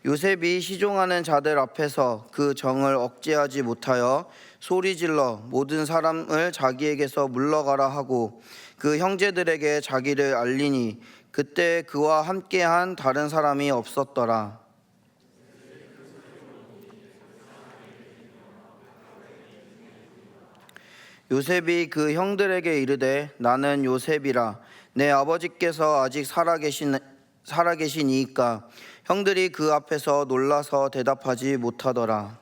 요셉이 시종하는 자들 앞에서 그 정을 억제하지 못하여 소리질러 모든 사람을 자기에게서 물러가라 하고 그 형제들에게 자기를 알리니 그때 그와 함께한 다른 사람이 없었더라. 요셉이 그 형들에게 이르되 나는 요셉이라. 내 아버지께서 아직 살아계시니이까. 형들이 그 앞에서 놀라서 대답하지 못하더라.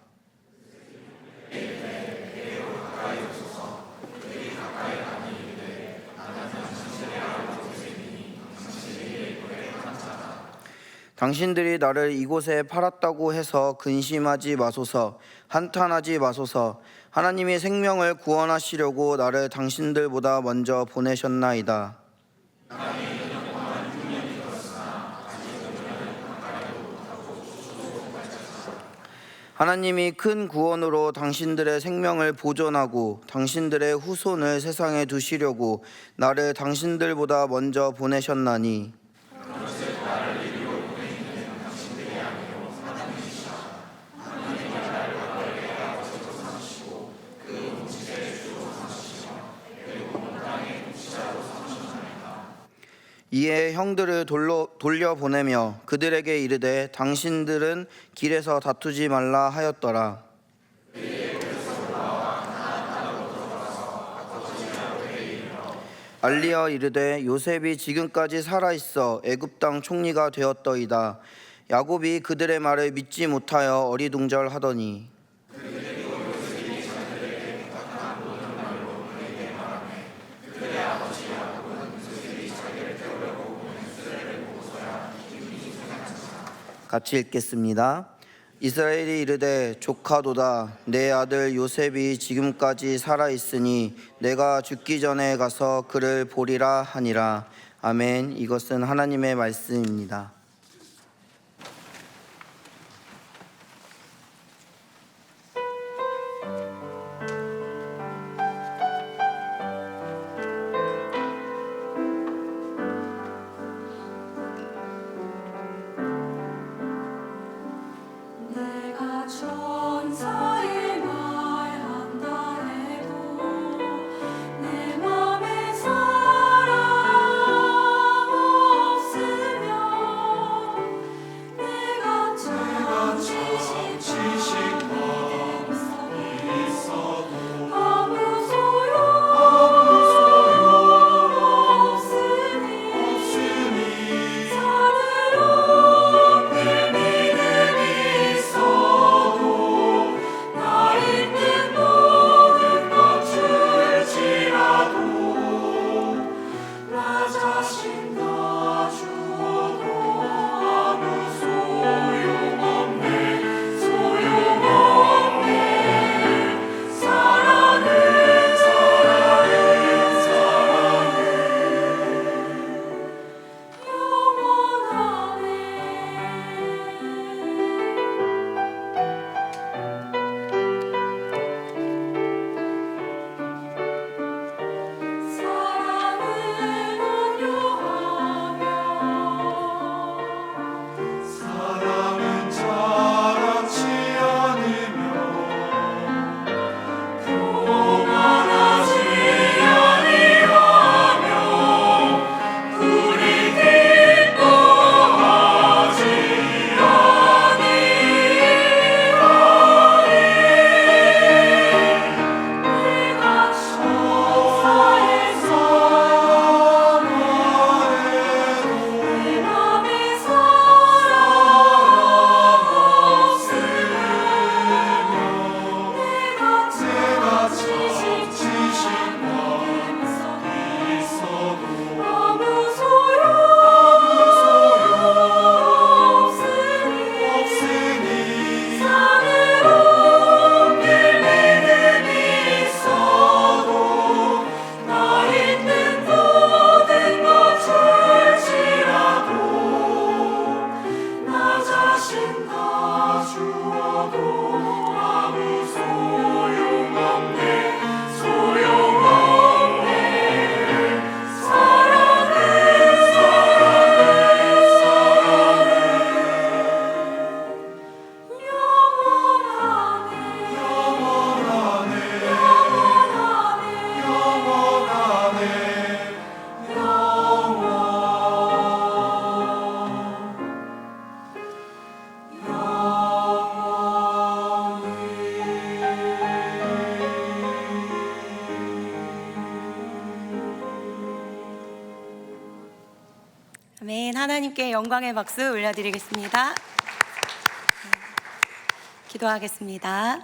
당신들이 나를 이곳에 팔았다고 해서 근심하지 마소서, 한탄하지 마소서. 하나님이 생명을 구원하시려고 나를 당신들보다 먼저 보내셨나이다. 하나님이 큰 구원으로 당신들의 생명을 보존하고 당신들의 후손을 세상에 두시려고 나를 당신들보다 먼저 보내셨나니 이에 형들을 돌려보내며 그들에게 이르되 당신들은 길에서 다투지 말라 하였더라. 알리어 이르되 요셉이 지금까지 살아있어 애굽 땅 총리가 되었더이다. 야곱이 그들의 말을 믿지 못하여 어리둥절하더니 같이 읽겠습니다. 이스라엘이 이르되 조카도다. 내 아들 요셉이 지금까지 살아있으니 내가 죽기 전에 가서 그를 보리라 하니라. 아멘. 이것은 하나님의 말씀입니다. 하나님께 영광의 박수 올려드리겠습니다. 기도하겠습니다.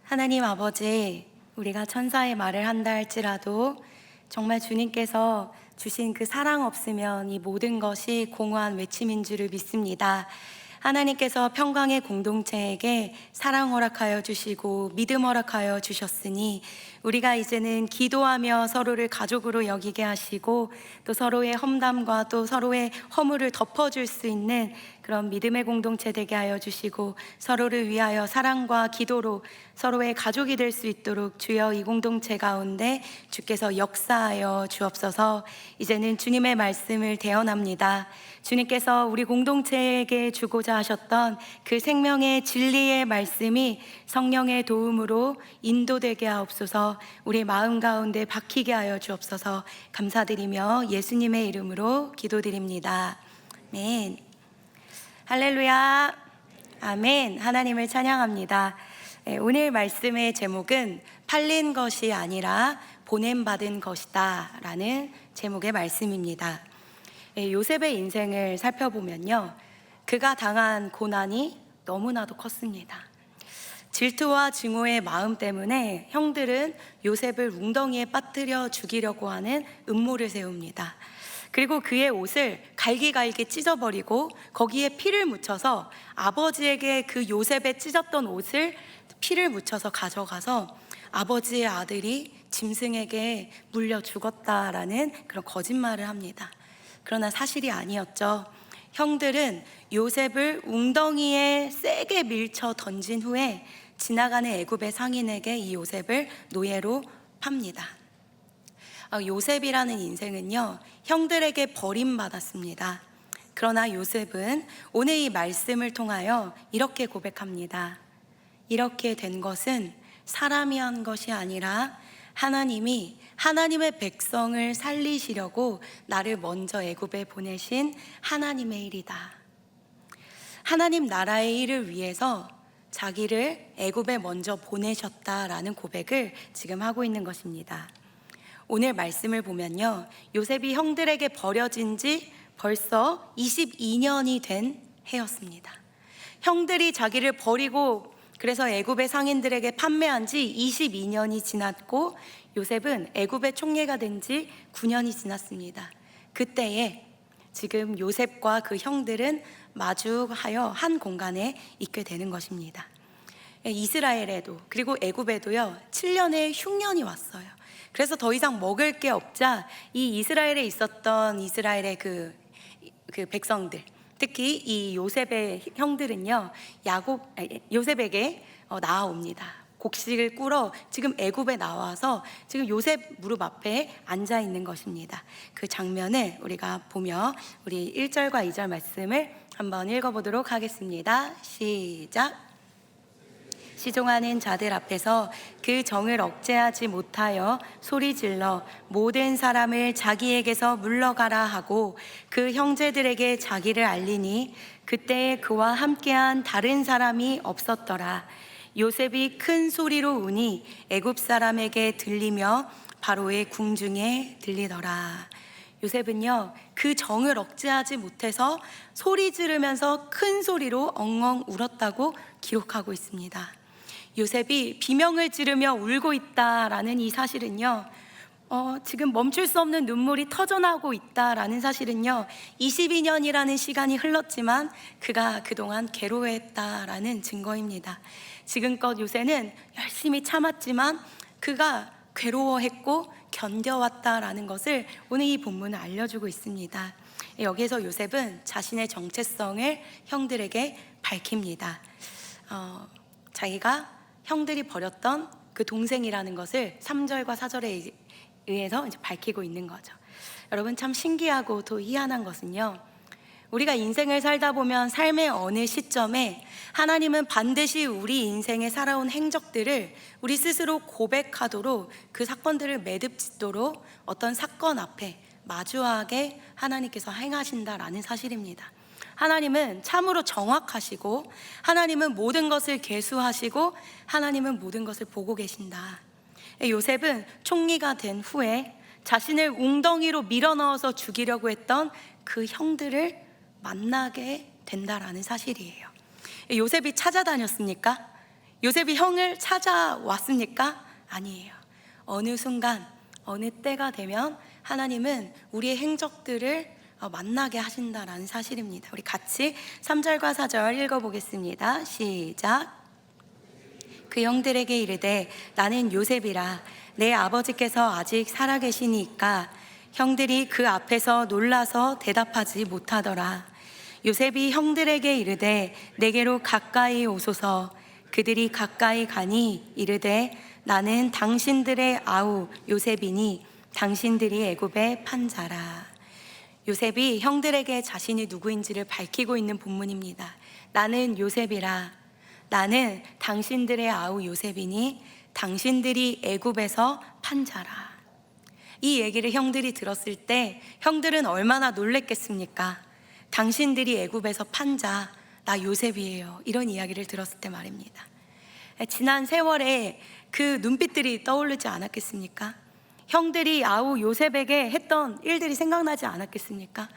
하나님 아버지, 우리가 천사의 말을 한다 할지라도 정말 주님께서 주신 그 사랑 없으면 이 모든 것이 공허한 외침인 줄을 믿습니다. 하나님께서 평강의 공동체에게 사랑 허락하여 주시고 믿음 허락하여 주셨으니 우리가 이제는 기도하며 서로를 가족으로 여기게 하시고 또 서로의 험담과 또 서로의 허물을 덮어줄 수 있는 그런 믿음의 공동체 되게 하여 주시고 서로를 위하여 사랑과 기도로 서로의 가족이 될 수 있도록 주여 이 공동체 가운데 주께서 역사하여 주옵소서. 이제는 주님의 말씀을 대언합니다. 주님께서 우리 공동체에게 주고자 하셨던 그 생명의 진리의 말씀이 성령의 도움으로 인도되게 하옵소서. 우리 마음 가운데 박히게 하여 주옵소서. 감사드리며 예수님의 이름으로 기도드립니다. 아멘. 할렐루야. 아멘. 하나님을 찬양합니다. 오늘 말씀의 제목은 팔린 것이 아니라 보냄받은 것이다 라는 제목의 말씀입니다. 요셉의 인생을 살펴보면요, 그가 당한 고난이 너무나도 컸습니다. 질투와 증오의 마음 때문에 형들은 요셉을 웅덩이에 빠뜨려 죽이려고 하는 음모를 세웁니다. 그리고 그의 옷을 갈기갈기 찢어버리고 거기에 피를 묻혀서 아버지에게 그 요셉의 찢었던 옷을 피를 묻혀서 가져가서 아버지의 아들이 짐승에게 물려 죽었다라는 그런 거짓말을 합니다. 그러나 사실이 아니었죠. 형들은 요셉을 웅덩이에 세게 밀쳐 던진 후에 지나가는 애굽의 상인에게 이 요셉을 노예로 팝니다. 요셉이라는 인생은요, 형들에게 버림받았습니다. 그러나 요셉은 오늘 이 말씀을 통하여 이렇게 고백합니다. 이렇게 된 것은 사람이 한 것이 아니라 하나님이 하나님의 백성을 살리시려고 나를 먼저 애굽에 보내신 하나님의 일이다. 하나님 나라의 일을 위해서 자기를 애굽에 먼저 보내셨다라는 고백을 지금 하고 있는 것입니다. 오늘 말씀을 보면요, 요셉이 형들에게 버려진 지 벌써 22년이 된 해였습니다. 형들이 자기를 버리고 그래서 애굽의 상인들에게 판매한 지 22년이 지났고 요셉은 애굽의 총리가 된 지 9년이 지났습니다. 그때에 지금 요셉과 그 형들은 마주하여 한 공간에 있게 되는 것입니다. 이스라엘에도 그리고 애굽에도요 7년의 흉년이 왔어요. 그래서 더 이상 먹을 게 없자 이 이스라엘에 있었던 이스라엘의 그 백성들, 특히 이 요셉의 형들은요 요셉에게 나아옵니다. 곡식을 꿇어 지금 애굽에 나와서 지금 요셉 무릎 앞에 앉아 있는 것입니다. 그 장면을 우리가 보며 우리 1절과 2절 말씀을 한번 읽어보도록 하겠습니다. 시작. 시종하는 자들 앞에서 그 정을 억제하지 못하여 소리질러 모든 사람을 자기에게서 물러가라 하고 그 형제들에게 자기를 알리니 그때에 그와 함께한 다른 사람이 없었더라. 요셉이 큰 소리로 우니 애굽 사람에게 들리며 바로의 궁중에 들리더라. 요셉은요 그 정을 억제하지 못해서 소리 지르면서 큰 소리로 엉엉 울었다고 기록하고 있습니다. 요셉이 비명을 지르며 울고 있다라는 이 사실은요 지금 멈출 수 없는 눈물이 터져나오고 있다라는 사실은요 22년이라는 시간이 흘렀지만 그가 그동안 괴로워했다라는 증거입니다. 지금껏 요셉은 열심히 참았지만 그가 괴로워했고 견뎌왔다라는 것을 오늘 이 본문은 알려주고 있습니다. 여기에서 요셉은 자신의 정체성을 형들에게 밝힙니다. 자기가 형들이 버렸던 그 동생이라는 것을 3절과 4절에 의해서 이제 밝히고 있는 거죠. 여러분 참 신기하고 또 희한한 것은요, 우리가 인생을 살다 보면 삶의 어느 시점에 하나님은 반드시 우리 인생에 살아온 행적들을 우리 스스로 고백하도록 그 사건들을 매듭짓도록 어떤 사건 앞에 마주하게 하나님께서 행하신다라는 사실입니다. 하나님은 참으로 정확하시고 하나님은 모든 것을 계수하시고 하나님은 모든 것을 보고 계신다. 요셉은 총리가 된 후에 자신을 웅덩이로 밀어넣어서 죽이려고 했던 그 형들을 만나게 된다라는 사실이에요. 요셉이 찾아다녔습니까? 요셉이 형을 찾아왔습니까? 아니에요. 어느 순간, 어느 때가 되면 하나님은 우리의 행적들을 만나게 하신다라는 사실입니다. 우리 같이 3절과 4절 읽어보겠습니다. 시작. 그 형들에게 이르되 나는 요셉이라 내 아버지께서 아직 살아계시니까 형들이 그 앞에서 놀라서 대답하지 못하더라. 요셉이 형들에게 이르되 내게로 가까이 오소서. 그들이 가까이 가니 이르되 나는 당신들의 아우 요셉이니 당신들이 애굽에 판 자라. 요셉이 형들에게 자신이 누구인지를 밝히고 있는 본문입니다. 나는 요셉이라. 나는 당신들의 아우 요셉이니 당신들이 애굽에서 판 자라. 이 얘기를 형들이 들었을 때 형들은 얼마나 놀랬겠습니까? 당신들이 애굽에서 판 자, 나 요셉이에요. 이런 이야기를 들었을 때 말입니다. 지난 세월에 그 눈빛들이 떠오르지 않았겠습니까? 형들이 아우 요셉에게 했던 일들이 생각나지 않았겠습니까?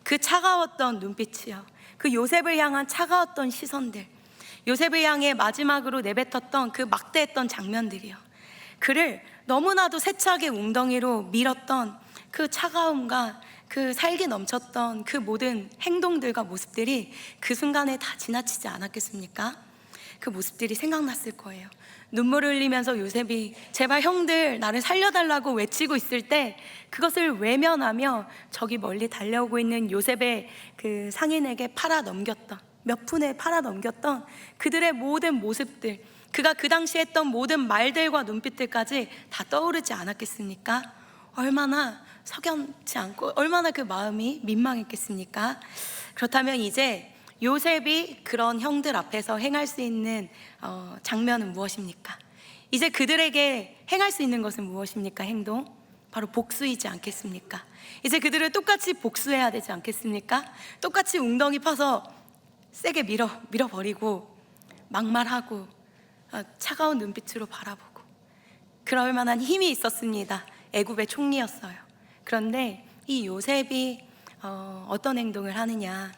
그 차가웠던 눈빛이요, 그 요셉을 향한 차가웠던 시선들, 요셉을 향해 마지막으로 내뱉었던 그 막대했던 장면들이요, 그를 너무나도 세차게 웅덩이로 밀었던 그 차가움과 그 살기 넘쳤던 그 모든 행동들과 모습들이 그 순간에 다 지나치지 않았겠습니까? 그 모습들이 생각났을 거예요. 눈물을 흘리면서 요셉이 제발 형들 나를 살려달라고 외치고 있을 때 그것을 외면하며 저기 멀리 달려오고 있는 요셉의 그 상인에게 팔아 넘겼던, 몇 푼에 팔아 넘겼던 그들의 모든 모습들, 그가 그 당시 했던 모든 말들과 눈빛들까지 다 떠오르지 않았겠습니까? 얼마나 석연치 않고 얼마나 그 마음이 민망했겠습니까? 그렇다면 이제 요셉이 그런 형들 앞에서 행할 수 있는 장면은 무엇입니까? 이제 그들에게 행할 수 있는 것은 무엇입니까? 행동? 바로 복수이지 않겠습니까? 이제 그들을 똑같이 복수해야 되지 않겠습니까? 똑같이 웅덩이 파서 세게 밀어버리고 막말하고 차가운 눈빛으로 바라보고, 그럴 만한 힘이 있었습니다. 애굽의 총리였어요. 그런데 이 요셉이 어떤 행동을 하느냐?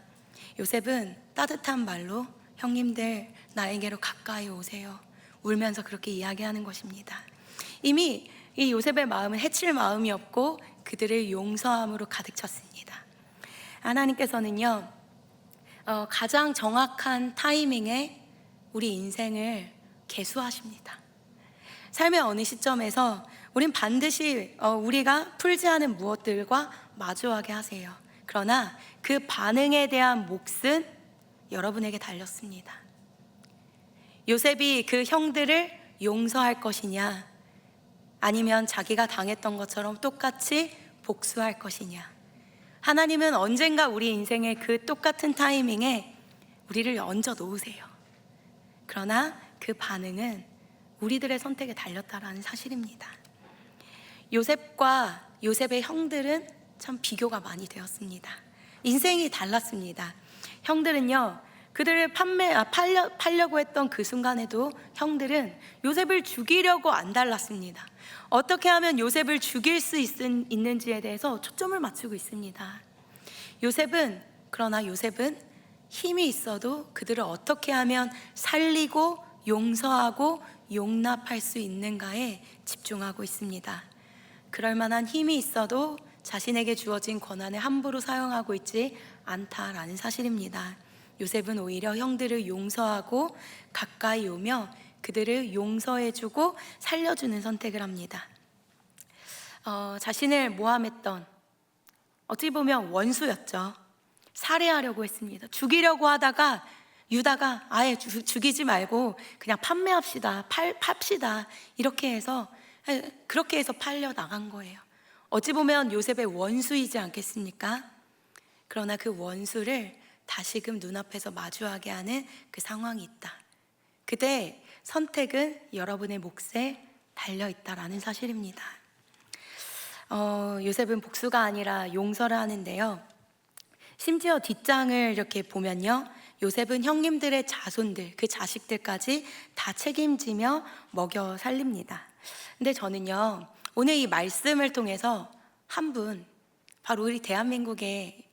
요셉은 따뜻한 말로 형님들 나에게로 가까이 오세요, 울면서 그렇게 이야기하는 것입니다. 이미 이 요셉의 마음은 해칠 마음이었고 그들을 용서함으로 가득 찼습니다. 하나님께서는요, 가장 정확한 타이밍에 우리 인생을 계수하십니다. 삶의 어느 시점에서 우린 반드시 우리가 풀지 않은 무엇들과 마주하게 하세요. 그러나 그 반응에 대한 몫은 여러분에게 달렸습니다. 요셉이 그 형들을 용서할 것이냐, 아니면 자기가 당했던 것처럼 똑같이 복수할 것이냐. 하나님은 언젠가 우리 인생의 그 똑같은 타이밍에 우리를 얹어 놓으세요. 그러나 그 반응은 우리들의 선택에 달렸다라는 사실입니다. 요셉과 요셉의 형들은 참 비교가 많이 되었습니다. 인생이 달랐습니다. 형들은요, 그들을 팔려고 했던 그 순간에도 형들은 요셉을 죽이려고 안 달랐습니다. 어떻게 하면 요셉을 죽일 수 있는지에 대해서 초점을 맞추고 있습니다. 그러나 요셉은 힘이 있어도 그들을 어떻게 하면 살리고 용서하고 용납할 수 있는가에 집중하고 있습니다. 그럴 만한 힘이 있어도 자신에게 주어진 권한을 함부로 사용하고 있지 않다라는 사실입니다. 요셉은 오히려 형들을 용서하고 가까이 오며 그들을 용서해주고 살려주는 선택을 합니다. 자신을 모함했던, 어찌 보면 원수였죠. 살해하려고 했습니다. 죽이려고 하다가 유다가 아예 죽이지 말고 그냥 판매합시다, 팝시다, 이렇게 해서 그렇게 해서 팔려 나간 거예요. 어찌 보면 요셉의 원수이지 않겠습니까? 그러나 그 원수를 다시금 눈앞에서 마주하게 하는 그 상황이 있다. 그때 선택은 여러분의 몫에 달려있다라는 사실입니다. 요셉은 복수가 아니라 용서를 하는데요, 심지어 뒷장을 이렇게 보면요, 요셉은 형님들의 자손들, 그 자식들까지 다 책임지며 먹여 살립니다. 근데 저는요, 오늘 이 말씀을 통해서 한 분, 바로 우리 대한민국의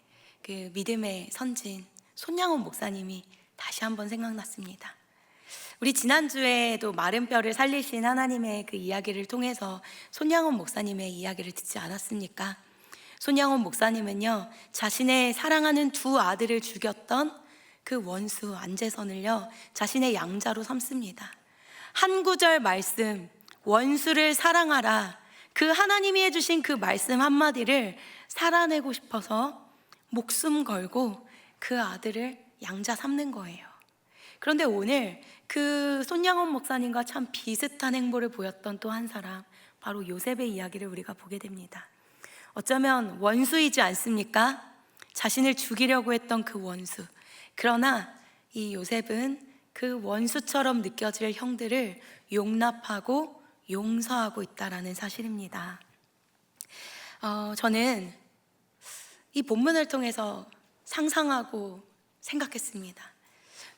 그 믿음의 선진 손양원 목사님이 다시 한번 생각났습니다. 우리 지난주에도 마른 뼈를 살리신 하나님의 그 이야기를 통해서 손양원 목사님의 이야기를 듣지 않았습니까? 손양원 목사님은요, 자신의 사랑하는 두 아들을 죽였던 그 원수 안재선을요, 자신의 양자로 삼습니다. 한 구절 말씀, 원수를 사랑하라, 그 하나님이 해주신 그 말씀 한마디를 살아내고 싶어서 목숨 걸고 그 아들을 양자 삼는 거예요. 그런데 오늘 그 손양원 목사님과 참 비슷한 행보를 보였던 또 한 사람, 바로 요셉의 이야기를 우리가 보게 됩니다. 어쩌면 원수이지 않습니까? 자신을 죽이려고 했던 그 원수. 그러나 이 요셉은 그 원수처럼 느껴질 형들을 용납하고 용서하고 있다라는 사실입니다. 저는 이 본문을 통해서 상상하고 생각했습니다.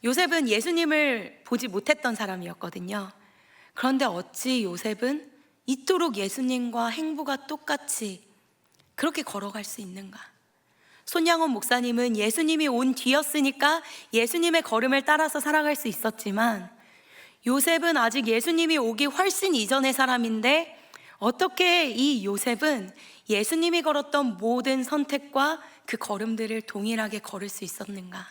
요셉은 예수님을 보지 못했던 사람이었거든요. 그런데 어찌 요셉은 이토록 예수님과 행보가 똑같이 그렇게 걸어갈 수 있는가? 손양원 목사님은 예수님이 온 뒤였으니까 예수님의 걸음을 따라서 살아갈 수 있었지만, 요셉은 아직 예수님이 오기 훨씬 이전의 사람인데 어떻게 이 요셉은 예수님이 걸었던 모든 선택과 그 걸음들을 동일하게 걸을 수 있었는가?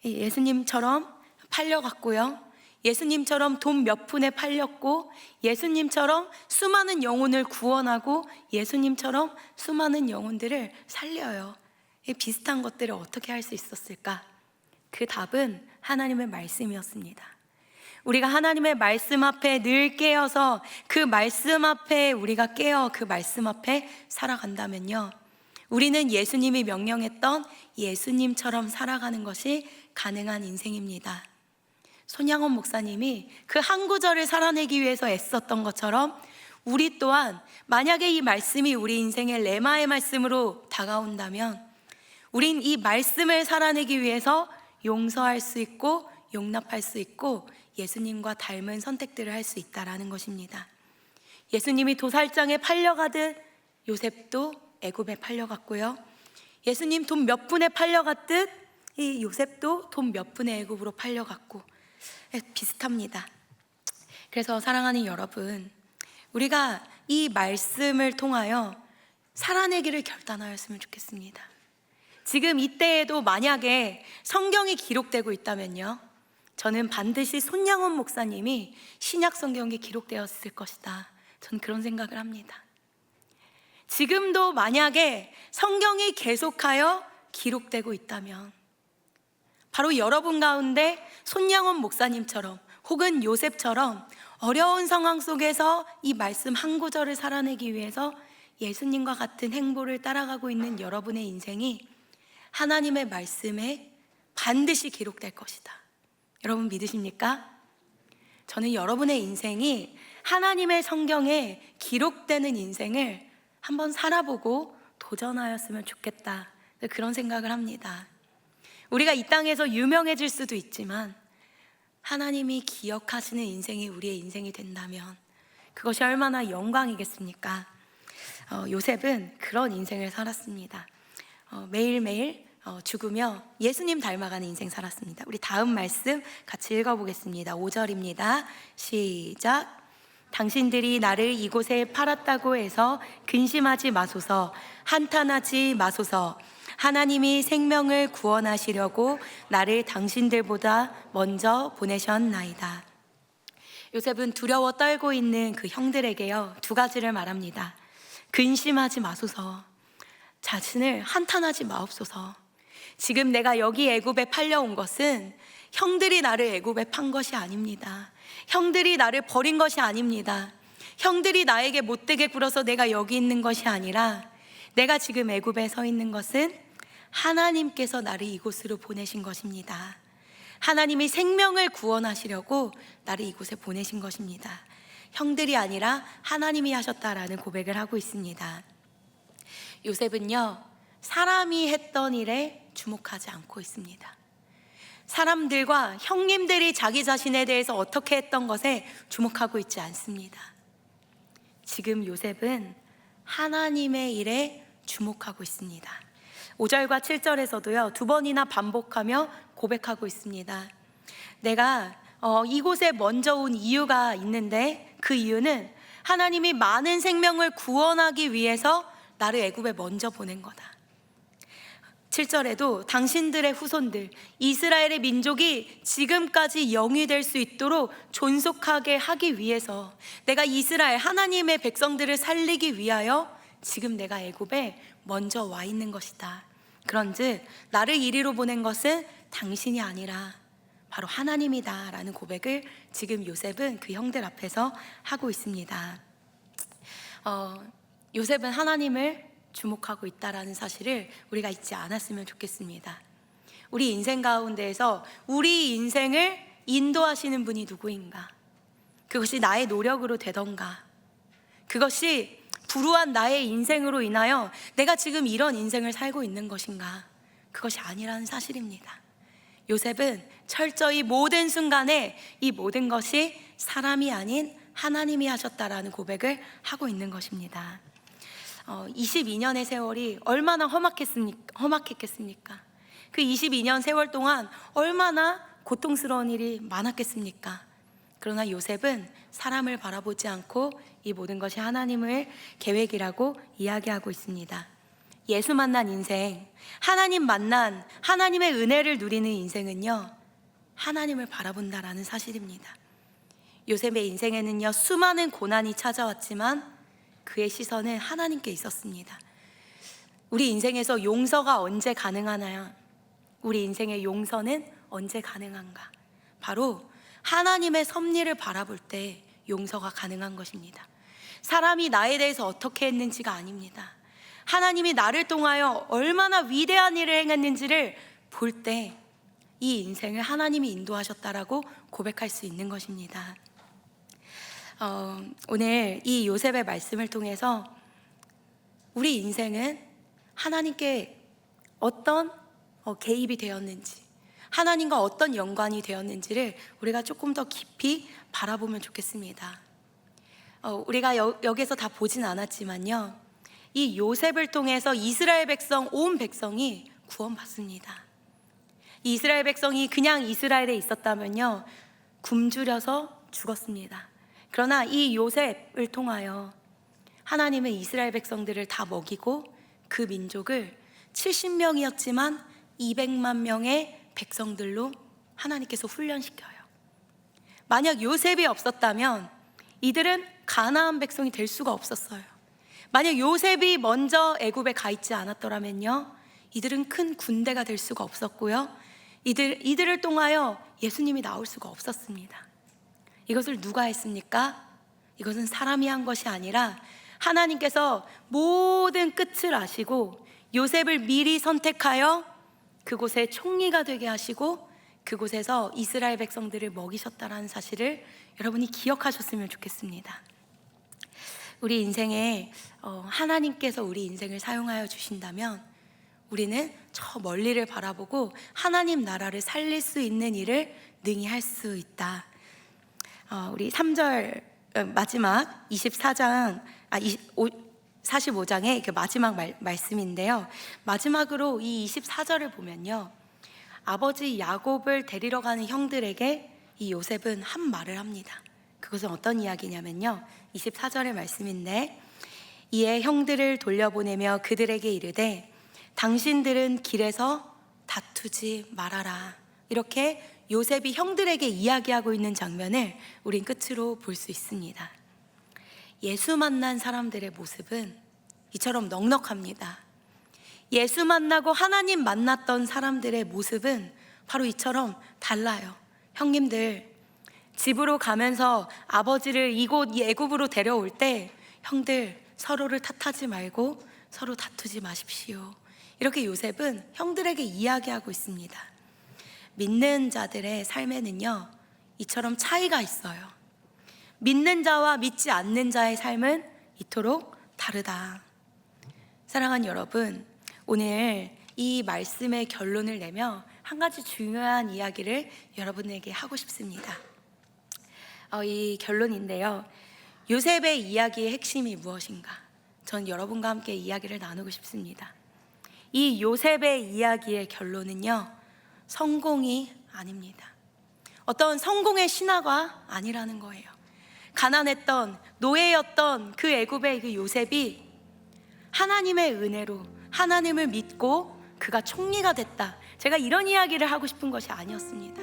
예수님처럼 팔려갔고요, 예수님처럼 돈 몇 푼에 팔렸고, 예수님처럼 수많은 영혼을 구원하고, 예수님처럼 수많은 영혼들을 살려요. 이 비슷한 것들을 어떻게 할 수 있었을까? 그 답은 하나님의 말씀이었습니다. 우리가 하나님의 말씀 앞에 늘 깨어서 그 말씀 앞에 우리가 깨어 그 말씀 앞에 살아간다면요, 우리는 예수님이 명령했던 예수님처럼 살아가는 것이 가능한 인생입니다. 손양원 목사님이 그 한 구절을 살아내기 위해서 애썼던 것처럼 우리 또한 만약에 이 말씀이 우리 인생의 레마의 말씀으로 다가온다면 우린 이 말씀을 살아내기 위해서 용서할 수 있고 용납할 수 있고 예수님과 닮은 선택들을 할 수 있다라는 것입니다. 예수님이 도살장에 팔려가듯 요셉도 애굽에 팔려갔고요, 예수님 돈 몇 푼에 팔려갔듯 이 요셉도 돈 몇 푼에 애굽으로 팔려갔고 비슷합니다. 그래서 사랑하는 여러분, 우리가 이 말씀을 통하여 살아내기를 결단하였으면 좋겠습니다. 지금 이때에도 만약에 성경이 기록되고 있다면요, 저는 반드시 손양원 목사님이 신약 성경에 기록되었을 것이다, 전 그런 생각을 합니다. 지금도 만약에 성경이 계속하여 기록되고 있다면 바로 여러분 가운데 손양원 목사님처럼 혹은 요셉처럼 어려운 상황 속에서 이 말씀 한 구절을 살아내기 위해서 예수님과 같은 행보를 따라가고 있는 여러분의 인생이 하나님의 말씀에 반드시 기록될 것이다. 여러분 믿으십니까? 저는 여러분의 인생이 하나님의 성경에 기록되는 인생을 한번 살아보고 도전하였으면 좋겠다, 그런 생각을 합니다. 우리가 이 땅에서 유명해질 수도 있지만 하나님이 기억하시는 인생이 우리의 인생이 된다면 그것이 얼마나 영광이겠습니까? 요셉은 그런 인생을 살았습니다. 매일매일 죽으며 예수님 닮아가는 인생 살았습니다. 우리 다음 말씀 같이 읽어보겠습니다. 5절입니다. 시작. 당신들이 나를 이곳에 팔았다고 해서 근심하지 마소서, 한탄하지 마소서. 하나님이 생명을 구원하시려고 나를 당신들보다 먼저 보내셨나이다. 요셉은 두려워 떨고 있는 그 형들에게요, 두 가지를 말합니다. 근심하지 마소서, 자신을 한탄하지 마옵소서. 지금 내가 여기 애굽에 팔려온 것은 형들이 나를 애굽에 판 것이 아닙니다. 형들이 나를 버린 것이 아닙니다. 형들이 나에게 못되게 굴어서 내가 여기 있는 것이 아니라 내가 지금 애굽에 서 있는 것은 하나님께서 나를 이곳으로 보내신 것입니다. 하나님이 생명을 구원하시려고 나를 이곳에 보내신 것입니다. 형들이 아니라 하나님이 하셨다라는 고백을 하고 있습니다. 요셉은요, 사람이 했던 일에 주목하지 않고 있습니다. 사람들과 형님들이 자기 자신에 대해서 어떻게 했던 것에 주목하고 있지 않습니다. 지금 요셉은 하나님의 일에 주목하고 있습니다. 5절과 7절에서도요, 두 번이나 반복하며 고백하고 있습니다. 내가 이곳에 먼저 온 이유가 있는데, 그 이유는 하나님이 많은 생명을 구원하기 위해서 나를 애굽에 먼저 보낸 거다. 7절에도 당신들의 후손들 이스라엘의 민족이 지금까지 영이 될 수 있도록 존속하게 하기 위해서, 내가 이스라엘 하나님의 백성들을 살리기 위하여 지금 내가 애굽에 먼저 와 있는 것이다. 그런즉 나를 이리로 보낸 것은 당신이 아니라 바로 하나님이다 라는 고백을 지금 요셉은 그 형들 앞에서 하고 있습니다. 요셉은 하나님을 주목하고 있다라는 사실을 우리가 잊지 않았으면 좋겠습니다. 우리 인생 가운데에서 우리 인생을 인도하시는 분이 누구인가? 그것이 나의 노력으로 되던가, 그것이 불우한 나의 인생으로 인하여 내가 지금 이런 인생을 살고 있는 것인가? 그것이 아니라는 사실입니다. 요셉은 철저히 모든 순간에 이 모든 것이 사람이 아닌 하나님이 하셨다라는 고백을 하고 있는 것입니다. 22년의 세월이 얼마나 험악했겠습니까? 그 22년 세월 동안 얼마나 고통스러운 일이 많았겠습니까? 그러나 요셉은 사람을 바라보지 않고 이 모든 것이 하나님의 계획이라고 이야기하고 있습니다. 예수 만난 인생, 하나님 만난 하나님의 은혜를 누리는 인생은요, 하나님을 바라본다라는 사실입니다. 요셉의 인생에는요, 수많은 고난이 찾아왔지만 그의 시선은 하나님께 있었습니다. 우리 인생에서 용서가 언제 가능하나요? 우리 인생의 용서는 언제 가능한가? 바로 하나님의 섭리를 바라볼 때 용서가 가능한 것입니다. 사람이 나에 대해서 어떻게 했는지가 아닙니다. 하나님이 나를 통하여 얼마나 위대한 일을 행했는지를 볼 때 이 인생을 하나님이 인도하셨다라고 고백할 수 있는 것입니다. 오늘 이 요셉의 말씀을 통해서 우리 인생은 하나님께 어떤 개입이 되었는지, 하나님과 어떤 연관이 되었는지를 우리가 조금 더 깊이 바라보면 좋겠습니다. 우리가 여기서 다 보진 않았지만요, 이 요셉을 통해서 이스라엘 백성, 온 백성이 구원받습니다. 이스라엘 백성이 그냥 이스라엘에 있었다면요, 굶주려서 죽었습니다. 그러나 이 요셉을 통하여 하나님은 이스라엘 백성들을 다 먹이고 그 민족을 70명이었지만 200만 명의 백성들로 하나님께서 훈련시켜요. 만약 요셉이 없었다면 이들은 가나안 백성이 될 수가 없었어요. 만약 요셉이 먼저 애굽에 가 있지 않았더라면요, 이들은 큰 군대가 될 수가 없었고요, 이들을 통하여 예수님이 나올 수가 없었습니다. 이것을 누가 했습니까? 이것은 사람이 한 것이 아니라 하나님께서 모든 끝을 아시고 요셉을 미리 선택하여 그곳에 총리가 되게 하시고 그곳에서 이스라엘 백성들을 먹이셨다는 사실을 여러분이 기억하셨으면 좋겠습니다. 우리 인생에 하나님께서 우리 인생을 사용하여 주신다면 우리는 저 멀리를 바라보고 하나님 나라를 살릴 수 있는 일을 능히 할 수 있다. 우리 3절 마지막 45장의 그 마지막 말씀인데요, 마지막으로 이 24절을 보면요, 아버지 야곱을 데리러 가는 형들에게 이 요셉은 한 말을 합니다. 그것은 어떤 이야기냐면요, 24절의 말씀인데, 이에 형들을 돌려보내며 그들에게 이르되 당신들은 길에서 다투지 말아라. 이렇게 요셉이 형들에게 이야기하고 있는 장면을 우린 끝으로 볼 수 있습니다. 예수 만난 사람들의 모습은 이처럼 넉넉합니다. 예수 만나고 하나님 만났던 사람들의 모습은 바로 이처럼 달라요. 형님들, 집으로 가면서 아버지를 이곳 애굽으로 데려올 때 형들 서로를 탓하지 말고 서로 다투지 마십시오. 이렇게 요셉은 형들에게 이야기하고 있습니다. 믿는 자들의 삶에는요, 이처럼 차이가 있어요. 믿는 자와 믿지 않는 자의 삶은 이토록 다르다. 사랑하는 여러분, 오늘 이 말씀의 결론을 내며 한 가지 중요한 이야기를 여러분에게 하고 싶습니다. 이 결론인데요, 요셉의 이야기의 핵심이 무엇인가? 전 여러분과 함께 이야기를 나누고 싶습니다. 이 요셉의 이야기의 결론은요, 성공이 아닙니다. 어떤 성공의 신화가 아니라는 거예요. 가난했던 노예였던 그 애굽의 그 요셉이 하나님의 은혜로 하나님을 믿고 그가 총리가 됐다. 제가 이런 이야기를 하고 싶은 것이 아니었습니다.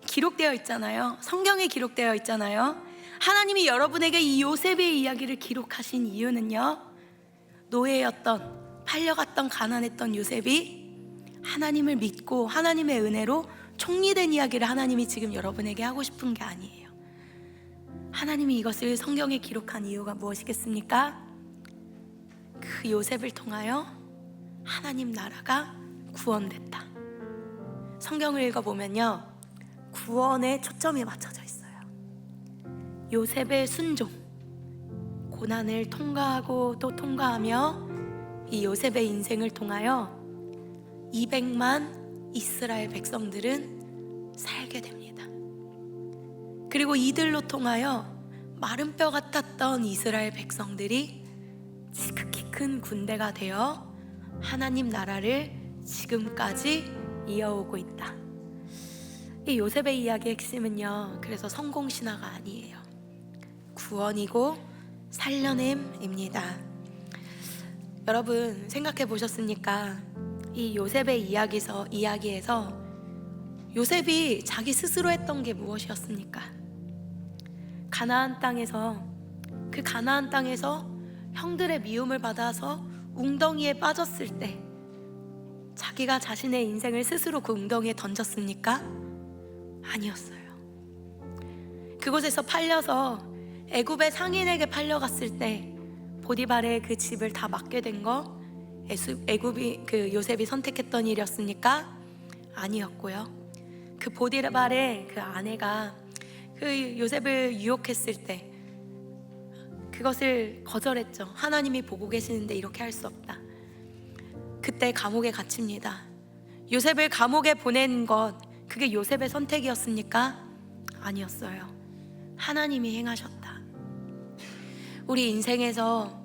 기록되어 있잖아요. 성경에 기록되어 있잖아요. 하나님이 여러분에게 이 요셉의 이야기를 기록하신 이유는요, 노예였던 팔려갔던 가난했던 요셉이 하나님을 믿고 하나님의 은혜로 총리된 이야기를 하나님이 지금 여러분에게 하고 싶은 게 아니에요. 하나님이 이것을 성경에 기록한 이유가 무엇이겠습니까? 그 요셉을 통하여 하나님 나라가 구원됐다. 성경을 읽어보면요, 구원에 초점이 맞춰져 있어요. 요셉의 순종, 고난을 통과하고 또 통과하며 이 요셉의 인생을 통하여 200만 이스라엘 백성들은 살게 됩니다. 그리고 이들로 통하여 마른 뼈 같았던 이스라엘 백성들이 지극히 큰 군대가 되어 하나님 나라를 지금까지 이어오고 있다. 이 요셉의 이야기의 핵심은요, 그래서 성공 신화가 아니에요. 구원이고 살려냄입니다. 여러분 생각해 보셨습니까? 이 요셉의 이야기에서 요셉이 자기 스스로 했던 게 무엇이었습니까? 가나안 땅에서 형들의 미움을 받아서 웅덩이에 빠졌을 때 자기가 자신의 인생을 스스로 그 웅덩이에 던졌습니까? 아니었어요. 그곳에서 팔려서 애굽의 상인에게 팔려갔을 때 보디발의 그 집을 다 맡게 된 거 요셉이 선택했던 일이었습니까? 아니었고요. 그 보디발의 그 아내가 그 요셉을 유혹했을 때 그것을 거절했죠. 하나님이 보고 계시는데 이렇게 할 수 없다. 그때 감옥에 갇힙니다. 요셉을 감옥에 보낸 것, 그게 요셉의 선택이었습니까? 아니었어요. 하나님이 행하셨다. 우리 인생에서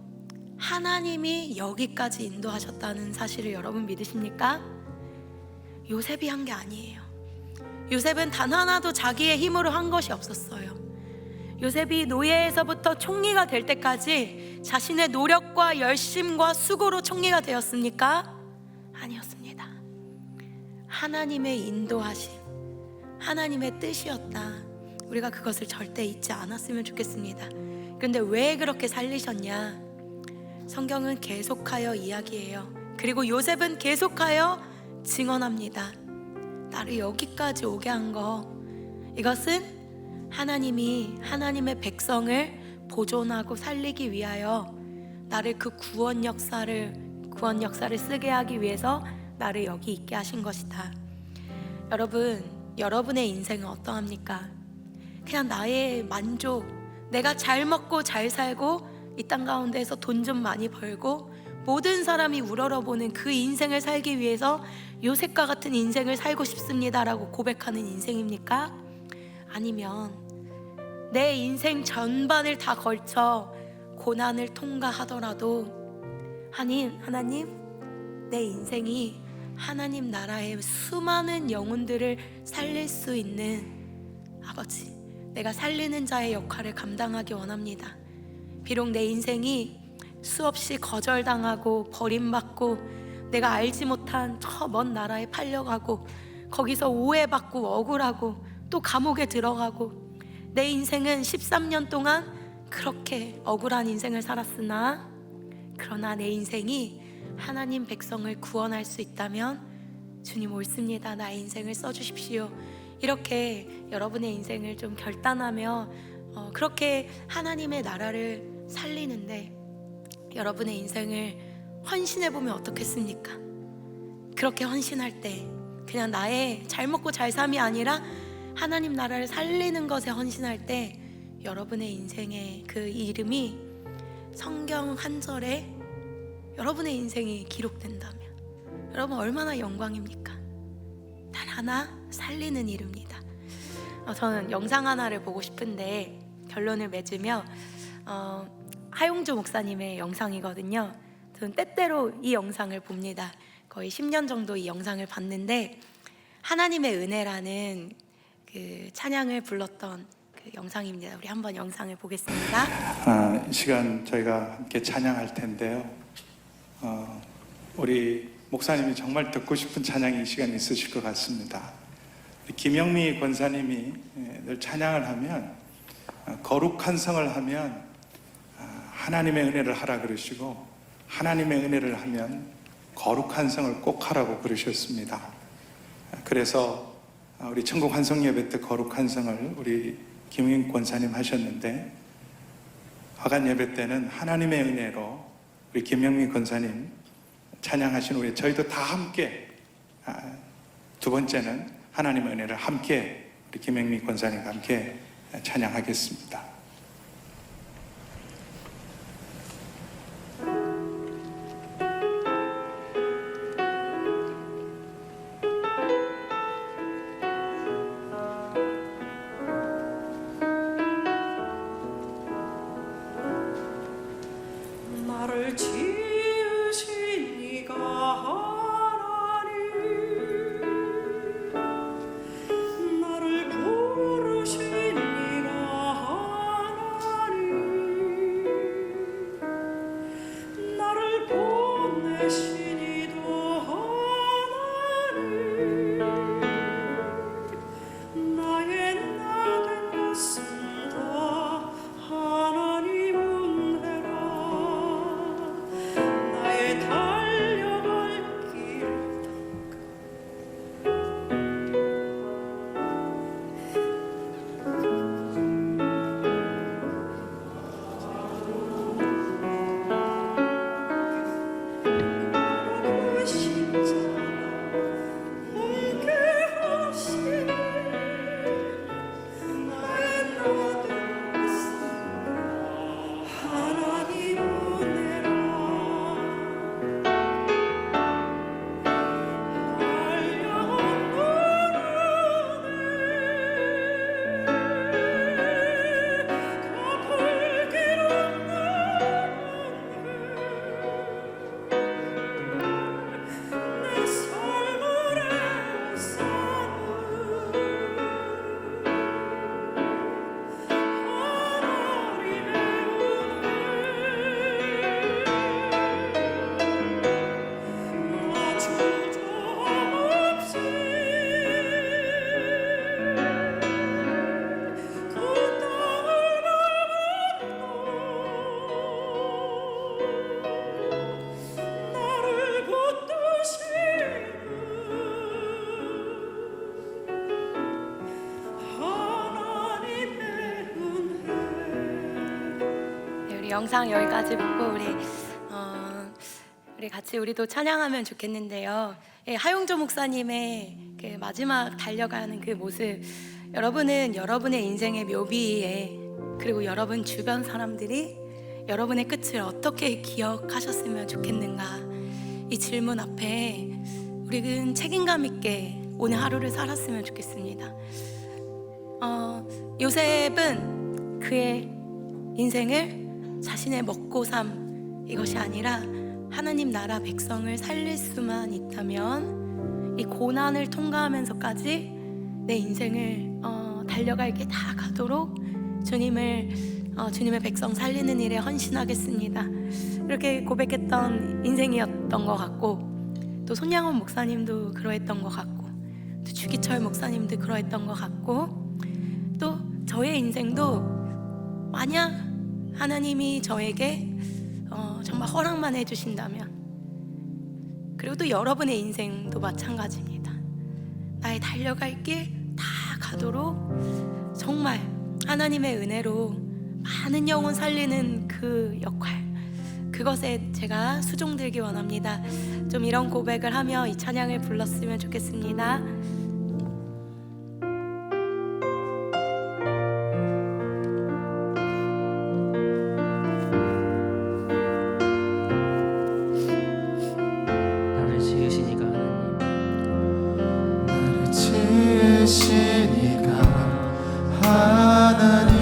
하나님이 여기까지 인도하셨다는 사실을 여러분 믿으십니까? 요셉이 한 게 아니에요. 요셉은 단 하나도 자기의 힘으로 한 것이 없었어요. 요셉이 노예에서부터 총리가 될 때까지 자신의 노력과 열심과 수고로 총리가 되었습니까? 아니었습니다. 하나님의 인도하심, 하나님의 뜻이었다. 우리가 그것을 절대 잊지 않았으면 좋겠습니다. 그런데 왜 그렇게 살리셨냐? 성경은 계속하여 이야기해요. 그리고 요셉은 계속하여 증언합니다. 나를 여기까지 오게 한 거, 이것은 하나님이 하나님의 백성을 보존하고 살리기 위하여 나를 그 구원 역사를 쓰게 하기 위해서 나를 여기 있게 하신 것이다. 여러분, 여러분의 인생은 어떠합니까? 그냥 나의 만족, 내가 잘 먹고 잘 살고 이 땅 가운데에서 돈 좀 많이 벌고 모든 사람이 우러러보는 그 인생을 살기 위해서 요셉과 같은 인생을 살고 싶습니다라고 고백하는 인생입니까? 아니면 내 인생 전반을 다 걸쳐 고난을 통과하더라도 하나님, 내 인생이 하나님 나라의 수많은 영혼들을 살릴 수 있는 아버지, 내가 살리는 자의 역할을 감당하기 원합니다. 비록 내 인생이 수없이 거절당하고 버림받고 내가 알지 못한 저 먼 나라에 팔려가고 거기서 오해받고 억울하고 또 감옥에 들어가고 내 인생은 13년 동안 그렇게 억울한 인생을 살았으나 그러나 내 인생이 하나님 백성을 구원할 수 있다면 주님 옳습니다. 나의 인생을 써주십시오. 이렇게 여러분의 인생을 좀 결단하며 그렇게 하나님의 나라를 살리는데 여러분의 인생을 헌신해보면 어떻겠습니까? 그렇게 헌신할 때 그냥 나의 잘 먹고 잘 삶이 아니라 하나님 나라를 살리는 것에 헌신할 때 여러분의 인생의 그 이름이 성경 한 절에 여러분의 인생이 기록된다면 여러분 얼마나 영광입니까? 단 하나 살리는 일입니다. 저는 영상 하나를 보고 싶은데 결론을 맺으며 하용조 목사님의 영상이거든요. 저는 때때로 이 영상을 봅니다. 거의 10년 정도 이 영상을 봤는데 하나님의 은혜라는 그 찬양을 불렀던 그 영상입니다. 우리 한번 영상을 보겠습니다. 이 시간 저희가 함께 찬양할 텐데요. 우리 목사님이 정말 듣고 싶은 찬양이 이 시간에 있으실 것 같습니다. 김영미 권사님이 늘 찬양을 하면 거룩한 성을 하면 하나님의 은혜를 하라 그러시고 하나님의 은혜를 하면 거룩한 성을 꼭 하라고 그러셨습니다. 그래서 우리 천국 환송 예배 때 거룩한 성을 우리 김영미 권사님 하셨는데 화관 예배 때는 하나님의 은혜로 우리 김영미 권사님 찬양하신 후에 저희도 다 함께 두 번째는 하나님의 은혜를 함께 우리 김영미 권사님과 함께 찬양하겠습니다. 나를 지으신 이가 하나님, 나를 부르신 이가 하나님, 나를 보내신 이도 하나님, 나의 나 된 것은 다 하나님 은혜라. 나의 달려갈 길 그 십자가 함께 하시네. 나의 나 된 것은 하나님 은혜라. 네, 우리 영상 여기까지 보고 우리 같이 우리도 찬양하면 좋겠는데요. 예, 하용조 목사님의 그 마지막 달려가는 그 모습, 여러분은 여러분의 인생의 묘비에 그리고 여러분 주변 사람들이 여러분의 끝을 어떻게 기억하셨으면 좋겠는가, 이 질문 앞에 우리는 책임감 있게 오늘 하루를 살았으면 좋겠습니다. 요셉은 그의 인생을 자신의 먹고 삶 이것이 아니라 하나님 나라 백성을 살릴 수만 있다면 이 고난을 통과하면서까지 내 인생을 달려갈 게 다 가도록 주님의 백성 살리는 일에 헌신하겠습니다. 이렇게 고백했던 인생이었던 것 같고, 또 손양원 목사님도 그러했던 것 같고, 또 주기철 목사님도 그러했던 것 같고, 또 저의 인생도 만약 하나님이 저에게 정말 허락만 해주신다면, 그리고 또 여러분의 인생도 마찬가지입니다. 나의 달려갈 길 다 가도록 정말 하나님의 은혜로 많은 영혼 살리는 그 역할, 그것에 제가 수종들기 원합니다. 좀 이런 고백을 하며 이 찬양을 불렀으면 좋겠습니다. 나를 지으시니까 하나님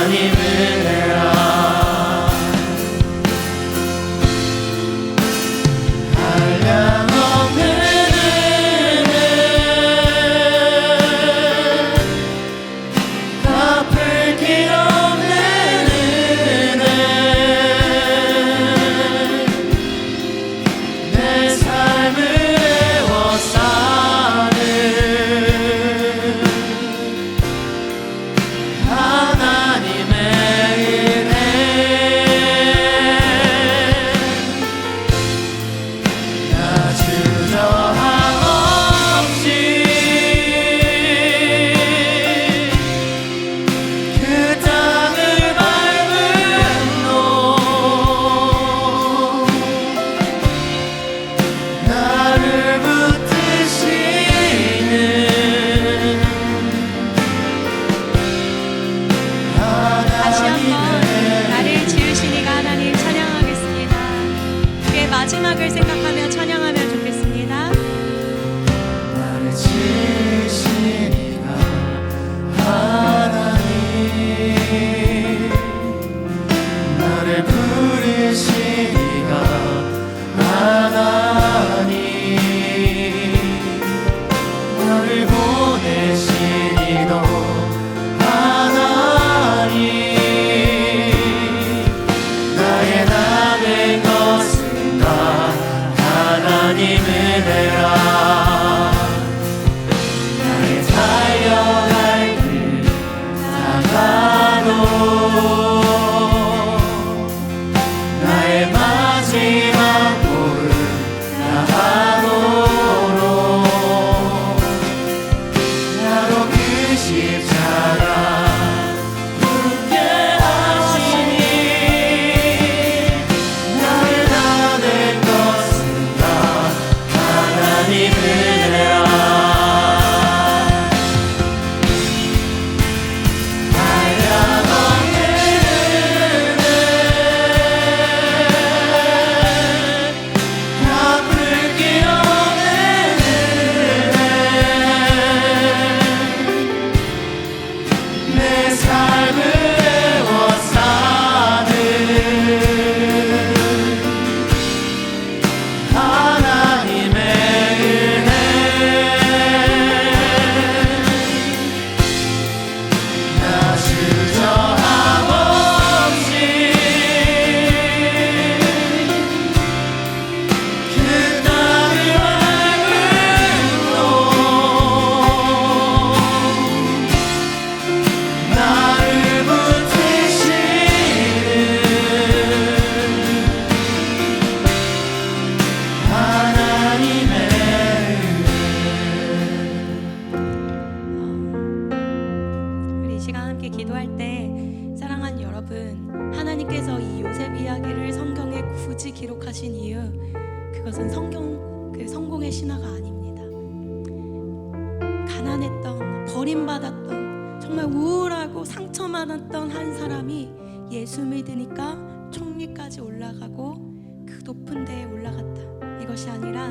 하나님 은혜라 한량없는 은혜 갚을 길 없는 은혜 내 삶을 에워싸는 하나님의 은혜 나 주저함 없이 그 땅을 밟은 너 나를 붙드시는 다시 한번 나를 지으신 이가 하나님 찬양하겠습니다. 그의 마지막을 생각하며 찬양하면 좋겠습니다. 나를 지으신 이가 하나님 나를 부르신 이가 하나님 나를 보내신 이도 하나님 나의 남은 것은 다 하나님 은혜라 나의 달려갈 길 다가도 나의 마지막 몸을 나가도록 나로 그 십자가 붙게 하시니 나를 나는 것은 다 하나님 은혜라 한량없는 은혜 갚을 길 없는 은혜 내 삶을 에워싸는 하나님의 은혜 나 주저함 없이 그 땅을 밟은 너 나를 붙드시는 하나님의 우리 이 시간 함께 기도할 때 사랑하는 여러분, 하나님께서 이 요셉 이야기를 성경에 굳이 기록하신 이유, 그것은 성공의 신화가 아닙니다. 가난했던, 버림받았던, 정말 우울하고 상처받았던 한 사람이 예수 믿으니까 총리까지 올라가고 그 높은 데에 올라갔다. 이것이 아니라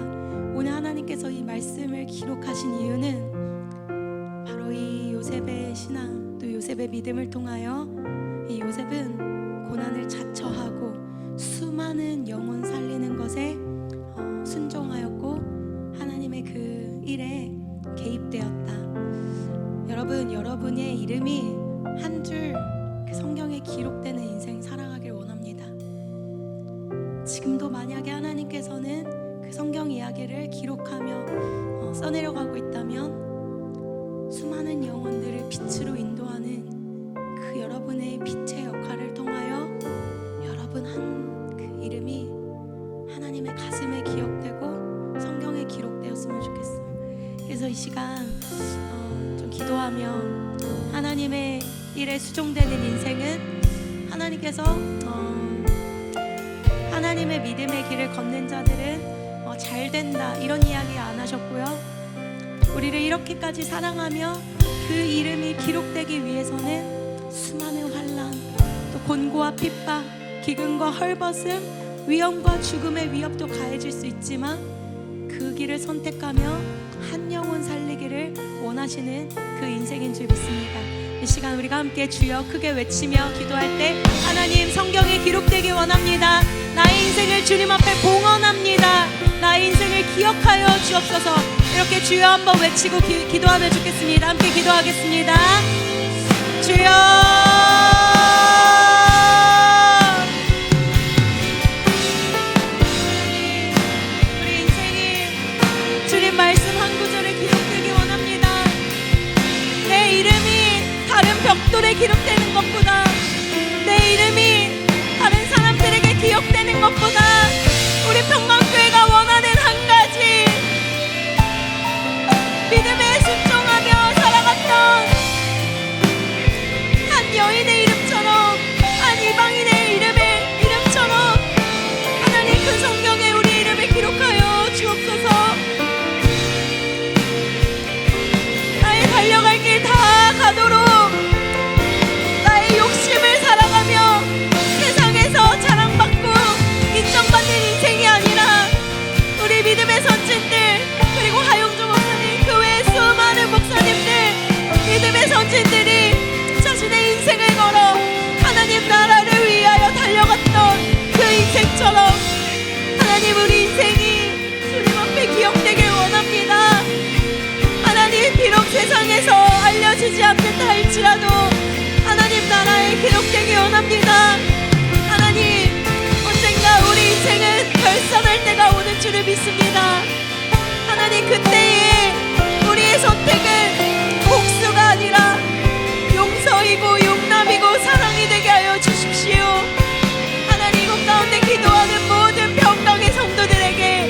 오늘 하나님께서 이 말씀을 기록하신 이유는 바로 이 요셉의 신앙, 또 요셉의 믿음을 통하여 이 요셉은 고난을 자처하고 수많은 영혼 살리는 것에 순종하였고 하나님의 그 일에 개입되었다. 여러분, 여러분의 이름이 한 줄 그 성경에 기록되는 인생 살아가길 원합니다. 지금도 만약에 하나님께서는 그 성경 이야기를 기록하며 써내려가고 있다면 수많은 영혼들을 빛으로 인도하는 그 여러분의 빛의 역할을 통하여 여러분 한 그 이름이 하나님의 가슴에 기억되고 성경에 기록되었으면 좋겠어요. 그래서 이 시간 좀 기도하며 하나님의 일에 수종되는 인생은 하나님께서 하나님의 믿음의 길을 걷는 자들은 잘 된다 이런 이야기 안 하셨고요. 우리를 이렇게까지 사랑하며 그 이름이 기록되기 위해서는 수많은 환난, 또 곤고와 핍박, 기근과 헐벗음, 위험과 죽음의 위협도 가해질 수 있지만 그 길을 선택하며 한 영혼 살리기를 원하시는 그 인생인 줄 믿습니다. 이 시간 우리가 함께 주여 크게 외치며 기도할 때 하나님 성경에 기록되기 원합니다. 나의 인생을 주님 앞에 봉헌합니다. 나의 인생을 기억하여 주옵소서. 이렇게 주여 한번 외치고 기도하면 좋겠습니다. 함께 기도하겠습니다. 주여 우리 인생이 주님 말씀 한 구절에 기록되기 원합니다. 내 이름이 다른 벽돌에 기록되는 것보다 내 이름이 다른 사람들에게 기억되는 것보다 우리 평강교회가 원하는 한 가지 믿음에 순종하며 살아갔던 한 여인의 이름처럼 한 이방인의 이름처럼 하나님 그 성경에 우리 이름을 기록하여 주옵소서. 나의 달려갈 길 다 가도록 나의 욕심을 살아가며 세상에서 자랑받고 인정받는 인생이 아니라 우리 믿음의 선진들 그리고 하용주 목사님 그 외에 수많은 목사님들 믿음의 선진들이 자신의 인생을 걸어 하나님 나라를 위하여 달려갔던 그 인생처럼 하나님 우리 인생이 주님 앞에 기억되길 원합니다. 하나님 비록 세상에서 알려지지 않는다 할지라도 하나님 나라에 기록되기 원합니다. 하나님 언젠가 우리 인생은 결산할 때가 오는 줄을 믿습니다. 하나님 그때에 우리의 선택은 복수가 아니라 용서이고 용납이고 사랑이 되게 하여 주십시오. 하나님 이곳 가운데 기도하는 모든 평강의 성도들에게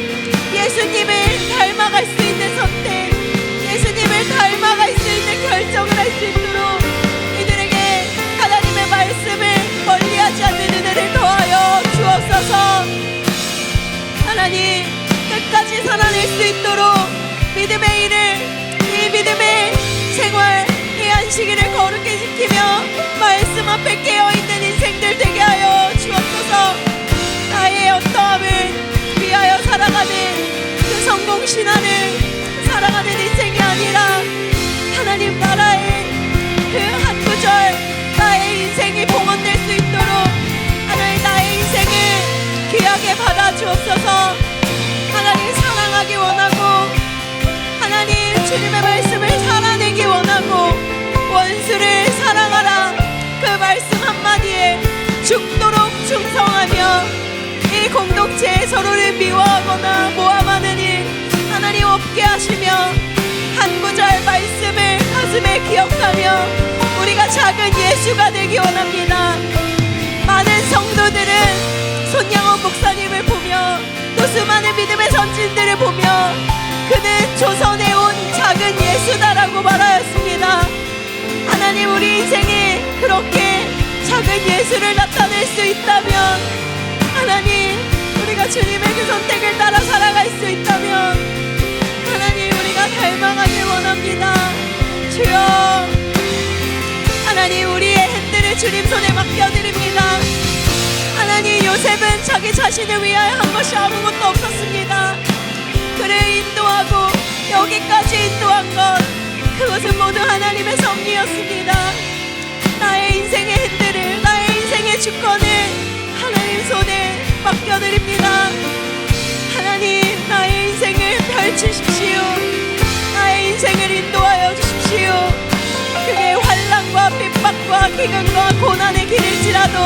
예수님을 닮아갈 수 있는 선택 예수님을 닮아갈 수 있는 결정을 할 수 있도록 이들에게 하나님의 말씀을 멀리하지 않는 은혜를 더하여 주옵소서. 하나님 끝까지 살아낼 수 있도록 믿음의 일을 이 믿음의 생활 이 안식일을 거룩히 지키며 말씀 앞에 깨어있는 인생들 되게 하여 주옵소서. 나의 어떠함을 위하여 살아가는 그 성공신앙을 살아가는 인생이 아니라 하나님 나라의 그 한 구절 나의 인생이 봉헌될 수 있도록 하나님 나의 인생을 귀하게 받아 주옵소서. 하나님 사랑하기 원하고 하나님 주님의 말씀을 살아내기 원하고 원수를 사랑하라 그 말씀 한마디에 죽도록 충성하며 이 공동체에 서로를 미워하거나 모함하는 일 하나님 없게 하시며 한 구절 말씀을 가슴에 기억하며 우리가 작은 예수가 되기 원합니다. 많은 성도들은 손양원 목사님을 보며 또 수많은 믿음의 선진들을 보며 그는 조선에 온 작은 예수다라고 말하였습니다. 하나님 우리 인생에 그렇게 작은 예수를 나타낼 수 있다면 하나님 우리가 주님의 그 선택을 따라 살아갈 수 있다면 하나님 우리가 닮아가길 원합니다. 주여 하나님 우리의 핸들을 주님 손에 맡겨드립니다. 하나님 요셉은 자기 자신을 위하여 한 것이 아무것도 없었습니다. 그를 인도하고 여기까지 인도한 것 그것은 모두 하나님의 섭리였습니다. 나의 인생의 핸들을 나의 인생의 주권을 하나님 손에 맡겨드립니다. 하나님 나의 인생을 펼치십시오. 나의 인생을 인도하여 주십시오. 그게 환난과 핍박과 기근과 고난의 길일지라도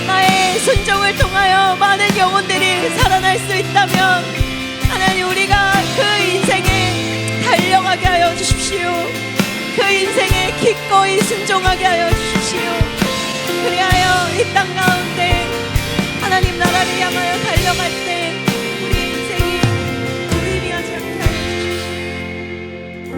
나의 순종을 통하여 많은 영혼들이 살아날 수 있다면 하나님 우리가 그 인생에 달려가게 하여 주십시오. 그 인생에 기꺼이 순종하게 하여 주십시오. 그리하여 이 땅 가운데 하나님 나라를 향하여 달려갈 때 우리 인생이 무의미하지 않게 하여 주십시오.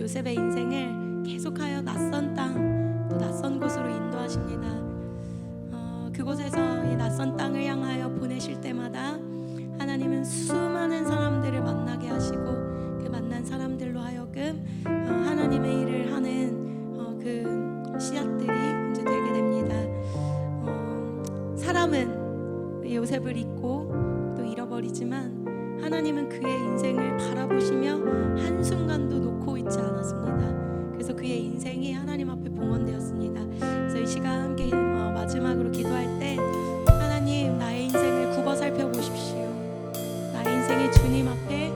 요셉의 인생을 계속하여 낯선 땅, 또 낯선 곳으로 인도하십니다. 그곳에서 이 낯선 땅을 향하여 보내실 때마다 하나님은 수많은 사람들을 만나게 하시고 그 만난 사람들로 하여금 하나님의 일을 하는 그 씨앗들이 이제 되게 됩니다. 사람은 요셉을 잊고 또 잃어버리지만 하나님은 그의 인생을 바라보시며 한순간도 놓고 있지 않았습니다. 그래서 그의 인생이 하나님 앞에 봉헌되었습니다. 그래서 이 시간 함께 마지막으로 기도할 때 하나님 나의 인생을 굽어 살펴보십시오. 나의 인생이 주님 앞에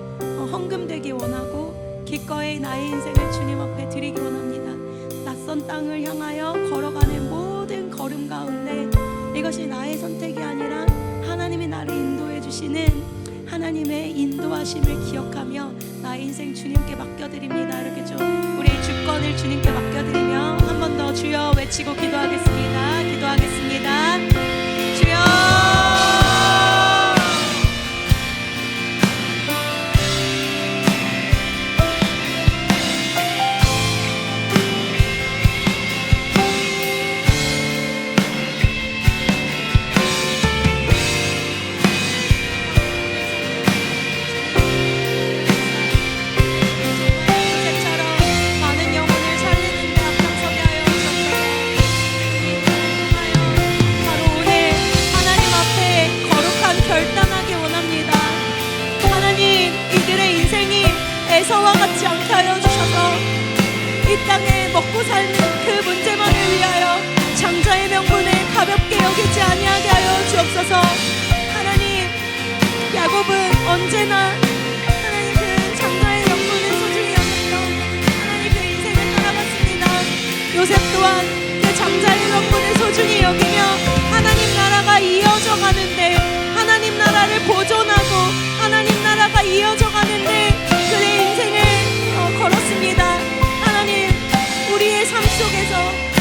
헌금되기 원하고 기꺼이 나의 인생을 주님 앞에 드리기 원합니다. 낯선 땅을 향하여 걸어가는 모든 걸음 가운데 이것이 나의 선택이 아니라 하나님이 나를 인도해 주시는 하나님의 인도하심을 기억하며 나의 인생 주님께 맡겨드립니다. 이렇게 좀 우리의 주권을 주님께 맡겨드리며 한 번 더 주여 외치고 기도하겠습니다. 기도하겠습니다. 주여 에서와 같지 않게 하여 주셔서 이 땅에 먹고 사는 그 문제만을 위하여 장자의 명분을 가볍게 여기지 아니하게 하여 주옵소서. 하나님, 야곱은 언제나 하나님 그 장자의 명분을 소중히 여겼던 하나님 그 인생을 살아갔습니다. 요셉 또한 그 장자의 명분을 소중히 여기며 하나님 나라가 이어져 가는데 하나님 나라를 보존하고 하나님 나라가 이어져 가는데 그의 인생을 걸었습니다. 하나님, 우리의 삶 속에서,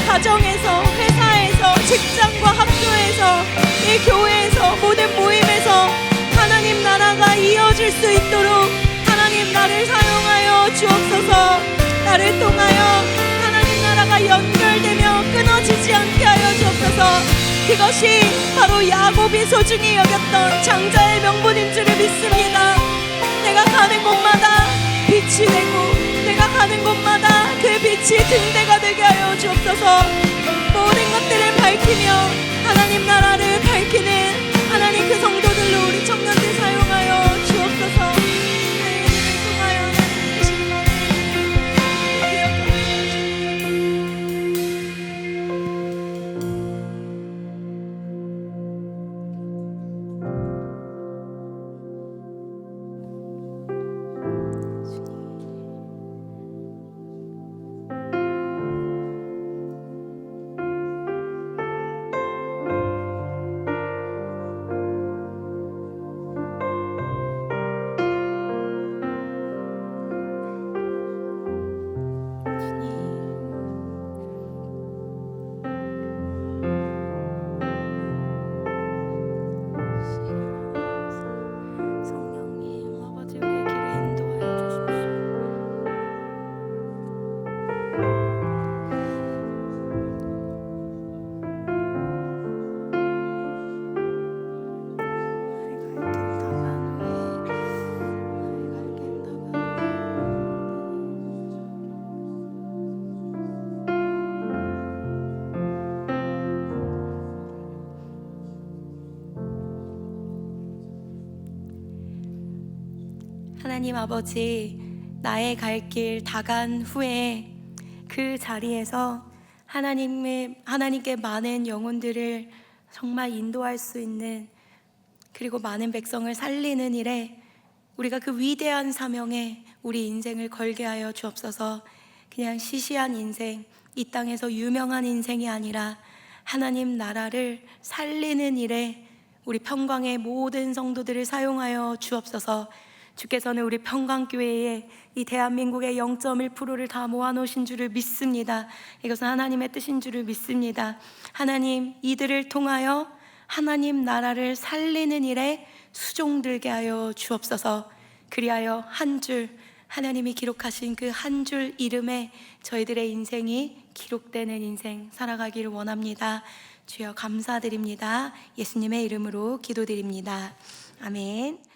가정에서, 회사에서, 직장과 학교에서, 이 교회에서, 모든 모임에서 하나님 나라가 이어질 수 있도록 하나님 나를 사용하여 주옵소서. 나를 통하여 하나님 나라가 연결되며 끊어지지 않게 하여 주옵소서. 그것이 바로 야곱이 소중히 여겼던 장자의 명분인 줄을 믿습니다. 내가 가는 곳마다 빛이 되고 내가 가는 곳마다 그 빛이 등대가 되게 하여 주옵소서. 모든 것들을 밝히며 하나님 나라를 밝히는 하나님 그 성도들로 우리 청년들 사용하여 주옵소서. 하나님을 통하여 하나님 되시는 말을 기억하여 성령님 아버지 우리의 길을 인도하여 주십시오. 하나님 아버지, 나의 갈 길 다 간 후에 그 자리에서 하나님께 많은 영혼들을 정말 인도할 수 있는, 그리고 많은 백성을 살리는 일에 우리가 그 위대한 사명에 우리 인생을 걸게 하여 주옵소서. 그냥 시시한 인생, 이 땅에서 유명한 인생이 아니라 하나님 나라를 살리는 일에 우리 평강의 모든 성도들을 사용하여 주옵소서. 주께서는 우리 평강교회에 이 대한민국의 0.1%를 다 모아놓으신 줄을 믿습니다. 이것은 하나님의 뜻인 줄을 믿습니다. 하나님, 이들을 통하여 하나님 나라를 살리는 일에 수종들게 하여 주옵소서. 그리하여 한 줄 하나님이 기록하신 그 한 줄 이름에 저희들의 인생이 기록되는 인생 살아가기를 원합니다. 주여 감사드립니다. 예수님의 이름으로 기도드립니다. 아멘.